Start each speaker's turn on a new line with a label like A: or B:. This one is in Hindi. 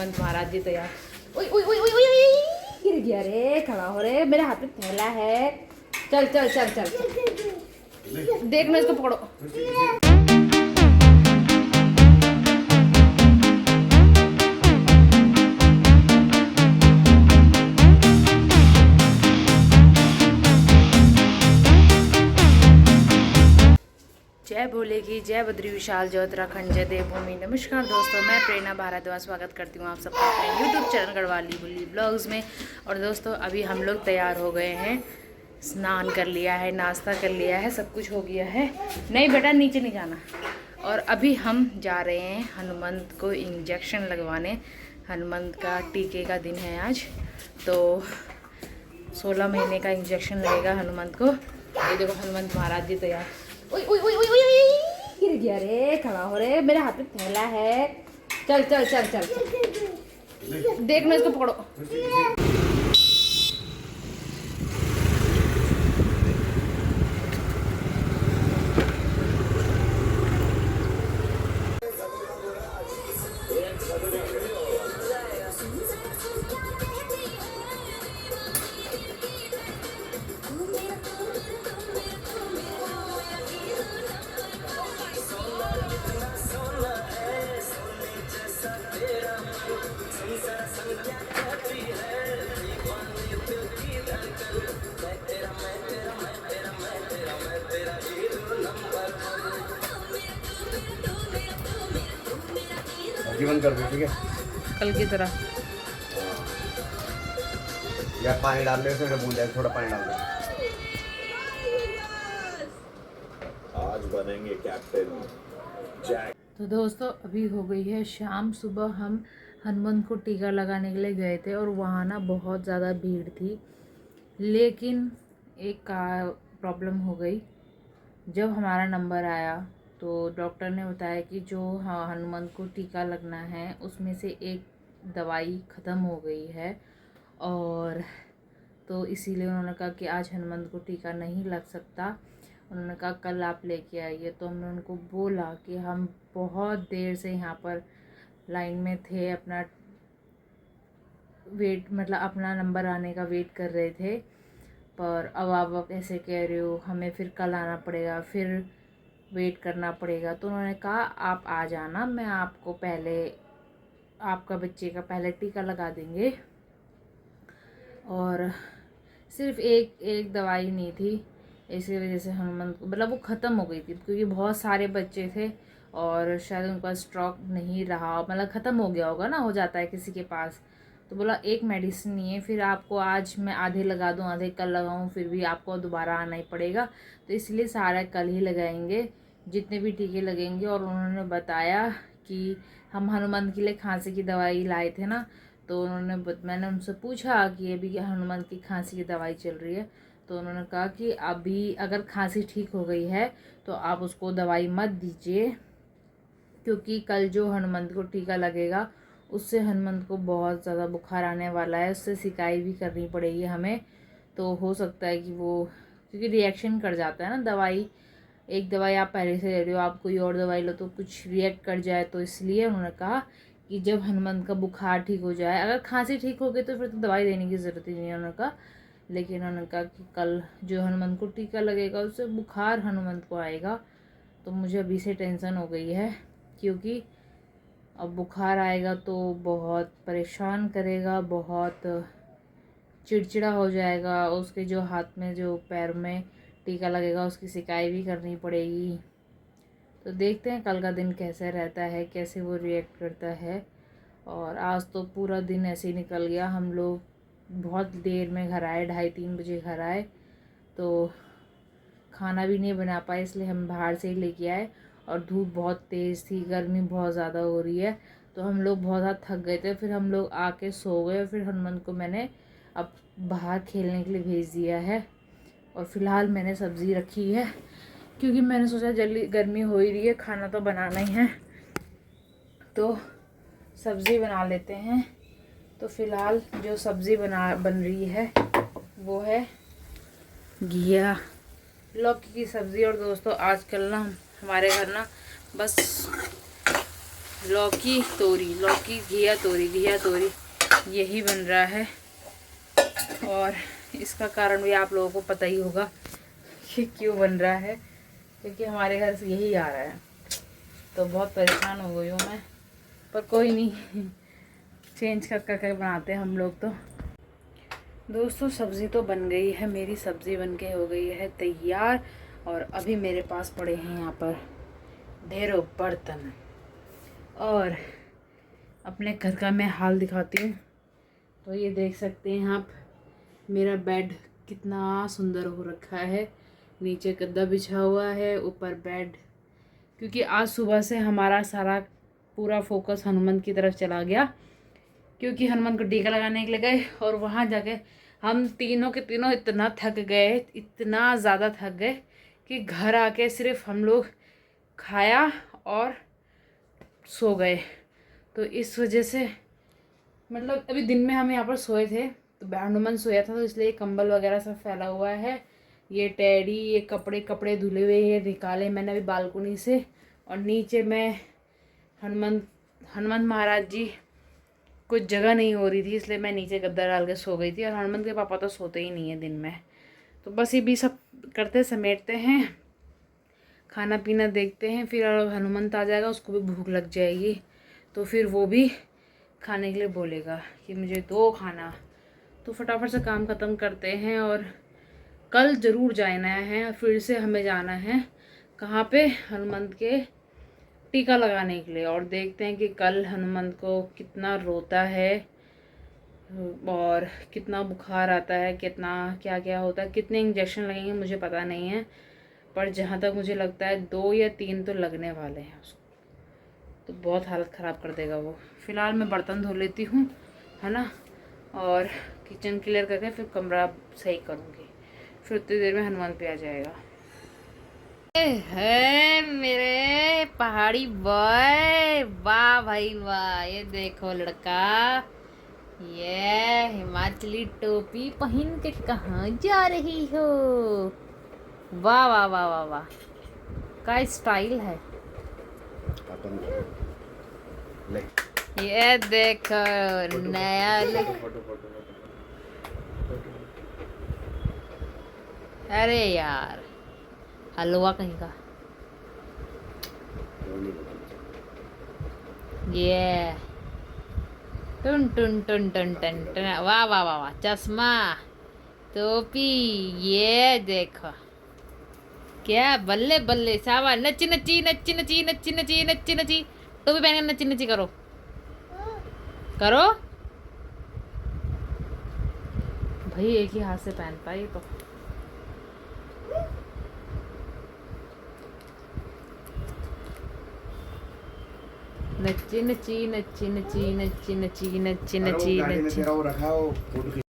A: हनुमंत महाराज जी तैयार। ओए ओए ओए ओए ओए गिर गया रे, खड़ा हो रे, मेरे हाथ में थैला है। चल चल चल चल, देखना इसको पकड़ो। जय भोले की जय, बद्री विशाल जय उत्तराखंड जय देवभूमि। नमस्कार दोस्तों, मैं प्रेरणा भारद्वाज स्वागत करती हूँ आप सबका अपने यूट्यूब चैनल गढ़वाली बुल्ली ब्लॉग्स में। और दोस्तों अभी हम लोग तैयार हो गए हैं, स्नान कर लिया है, नाश्ता कर लिया है, सब कुछ हो गया है। नहीं बेटा नीचे नहीं जाना। और अभी हम जा रहे हैं हनुमंत को इंजेक्शन लगवाने। हनुमंत का टीके का दिन है आज, तो 16 महीने का इंजेक्शन लगेगा हनुमंत को। ये देखो हनुमंत महाराज जी तैयार। ओए ओए ओए ओए ओए गिर गया रे, खड़ा हो रे, मेरे हाथ में थैला है। चल चल चल चल, देखना इसको पकड़ो।
B: जीवन कर दे, ठीक है?
A: कल की तरह
B: या पानी डाल दे, उसमें बूंद थोड़ा पानी डाल दे।
C: आज बनेंगे कैप्टन जैक।
A: तो दोस्तों अभी हो गई है शाम। सुबह हम हनुमंत को टीका लगाने के लिए गए थे और वहाँ ना बहुत ज़्यादा भीड़ थी, लेकिन एक का प्रॉब्लम हो गई। जब हमारा नंबर आया तो डॉक्टर ने बताया कि जो हनुमंत को टीका लगना है उसमें से एक दवाई ख़त्म हो गई है, और तो इसीलिए उन्होंने कहा कि आज हनुमंत को टीका नहीं लग सकता। उन्होंने कहा कल आप लेके आइए। तो हमने उनको बोला कि हम बहुत देर से यहाँ पर लाइन में थे, अपना वेट मतलब अपना नंबर आने का वेट कर रहे थे, पर अब आप ऐसे कह रहे हो, हमें फिर कल आना पड़ेगा, फिर वेट करना पड़ेगा। तो उन्होंने कहा आप आ जाना, मैं आपको पहले आपका बच्चे का पहले टीका लगा देंगे। और सिर्फ एक दवाई नहीं थी, इसी वजह से हनुमंत को मतलब वो ख़त्म हो गई थी, क्योंकि बहुत सारे बच्चे थे और शायद उनका स्टॉक नहीं रहा, मतलब ख़त्म हो गया होगा ना, हो जाता है किसी के पास। तो बोला एक मेडिसिन नहीं है, फिर आपको आज मैं आधे लगा दूं, आधे कल लगाऊं, फिर भी आपको दोबारा आना ही पड़ेगा। तो इसलिए सारा कल ही लगाएंगे, जितने भी टीके लगेंगे। और उन्होंने बताया कि हम हनुमंत के लिए खांसी की दवाई लाए थे ना, तो मैंने उनसे पूछा कि अभी हनुमंत की खांसी की दवाई चल रही है। तो उन्होंने कहा कि अभी अगर खांसी ठीक हो गई है तो आप उसको दवाई मत दीजिए, क्योंकि कल जो हनुमंत को टीका लगेगा उससे हनुमंत को बहुत ज़्यादा बुखार आने वाला है, उससे सिकाई भी करनी पड़ेगी हमें। तो हो सकता है कि वो, क्योंकि रिएक्शन कर जाता है ना दवाई, एक दवाई आप पहले से ले रहे हो, आप कोई और दवाई लो तो कुछ रिएक्ट कर जाए। तो इसलिए उन्होंने कहा कि जब हनुमंत का बुखार ठीक हो जाए, अगर खांसी ठीक हो गई तो फिर तो दवाई देने की ज़रूरत ही नहीं है उन्होंने कहा। लेकिन उन्होंने कहा कि कल जो हनुमंत को टीका लगेगा उससे बुखार हनुमंत को आएगा। तो मुझे अभी से टेंशन हो गई है, क्योंकि अब बुखार आएगा तो बहुत परेशान करेगा, बहुत चिड़चिड़ा हो जाएगा। उसके जो हाथ में जो पैर में टीका लगेगा उसकी सिकाई भी करनी पड़ेगी। तो देखते हैं कल का दिन कैसे रहता है, कैसे वो रिएक्ट करता है। और आज तो पूरा दिन ऐसे ही निकल गया, हम लोग बहुत देर में घर आए, 2:30-3 बजे घर आए, तो खाना भी नहीं बना पाए, इसलिए हम बाहर से ही लेके आए। और धूप बहुत तेज़ थी, गर्मी बहुत ज़्यादा हो रही है, तो हम लोग बहुत ज़्यादा थक गए थे। फिर हम लोग आके सो गए, और फिर हनुमंत को मैंने अब बाहर खेलने के लिए भेज दिया है। और फ़िलहाल मैंने सब्ज़ी रखी है, क्योंकि मैंने सोचा जल्दी गर्मी हो ही रही है, खाना तो बनाना ही है, तो सब्ज़ी बना लेते हैं। तो फ़िलहाल जो सब्ज़ी बन रही है वो है घिया लौकी की सब्ज़ी। और दोस्तों आजकल ना हमारे घर ना बस लौकी तोरी, लौकी घिया तोरी यही बन रहा है। और इसका कारण भी आप लोगों को पता ही होगा कि क्यों बन रहा है, क्योंकि हमारे घर से यही आ रहा है। तो बहुत परेशान हो गई हूँ मैं, पर कोई नहीं, चेंज कर बनाते हैं हम लोग। तो दोस्तों सब्ज़ी तो बन गई है, मेरी सब्ज़ी बन के हो गई है तैयार। और अभी मेरे पास पड़े हैं यहाँ पर ढेरों बर्तन। और अपने घर का मैं हाल दिखाती हूँ। तो ये देख सकते हैं आप, मेरा बेड कितना सुंदर हो रखा है। नीचे गद्दा बिछा हुआ है, ऊपर बेड। क्योंकि आज सुबह से हमारा सारा पूरा फोकस हनुमान की तरफ चला गया, क्योंकि हनुमान को टीका लगाने के लिए गए। और वहाँ जाके हम तीनों के तीनों इतना थक गए, इतना ज़्यादा थक गए कि घर आके सिर्फ हम लोग खाया और सो गए। तो इस वजह से मतलब अभी दिन में हम यहाँ पर सोए थे, तो हनुमान सोया था, तो इसलिए कंबल वगैरह सब फैला हुआ है। ये टेडी, ये कपड़े धुले हुए ये निकाले मैंने अभी बालकनी से। और नीचे मैं हनुमान महाराज जी कुछ जगह नहीं हो रही थी, इसलिए मैं नीचे गद्दा डाल के सो गई थी। और हनुमान के पापा तो सोते ही नहीं है दिन में। तो बस ये भी सब करते समेटते हैं, खाना पीना देखते हैं। फिर हनुमंत आ जाएगा, उसको भी भूख लग जाएगी, तो फिर वो भी खाने के लिए बोलेगा कि मुझे दो खाना। तो फटाफट से काम ख़त्म करते हैं। और कल ज़रूर जाना है, फिर से हमें जाना है कहाँ पे, हनुमंत के टीका लगाने के लिए। और देखते हैं कि कल हनुमंत को कितना रोता है और कितना बुखार आता है, कितना क्या क्या होता है, कितने इंजेक्शन लगेंगे मुझे पता नहीं है। पर जहाँ तक मुझे लगता है 2 या 3 तो लगने वाले हैं उसको। तो बहुत हालत ख़राब कर देगा वो। फ़िलहाल मैं बर्तन धो लेती हूँ, है ना, और किचन क्लियर करके फिर कमरा सही करूँगी। फिर उतनी देर में हनुमान पे आ जाएगा। है मेरे पहाड़ी बॉय, वाह भाई वाह। ये देखो लड़का, ये हिमाचली टोपी पहन के कहाँ जा रही हो। वाह वाह वाह वाह वाह, का स्टाइल है। ये देखो नया लुक। अरे यार हलवा कहीं का। ये टुन टुन टुन टुन टन टन, वाह वाह वाह वाह, चश्मा टोपी, ये देखो क्या बल्ले बल्ले सावा। नच्ची नच्ची नच्ची नच्ची नच्ची नच्ची नच्ची नच्ची, टोपी पहन के नच्ची नच्ची करो करो भाई, एक ही हाथ से पहनता है ये तो। नच्ची नच्ची नच्ची नच्ची नच्ची नच्ची नच्ची नच्ची नच्ची।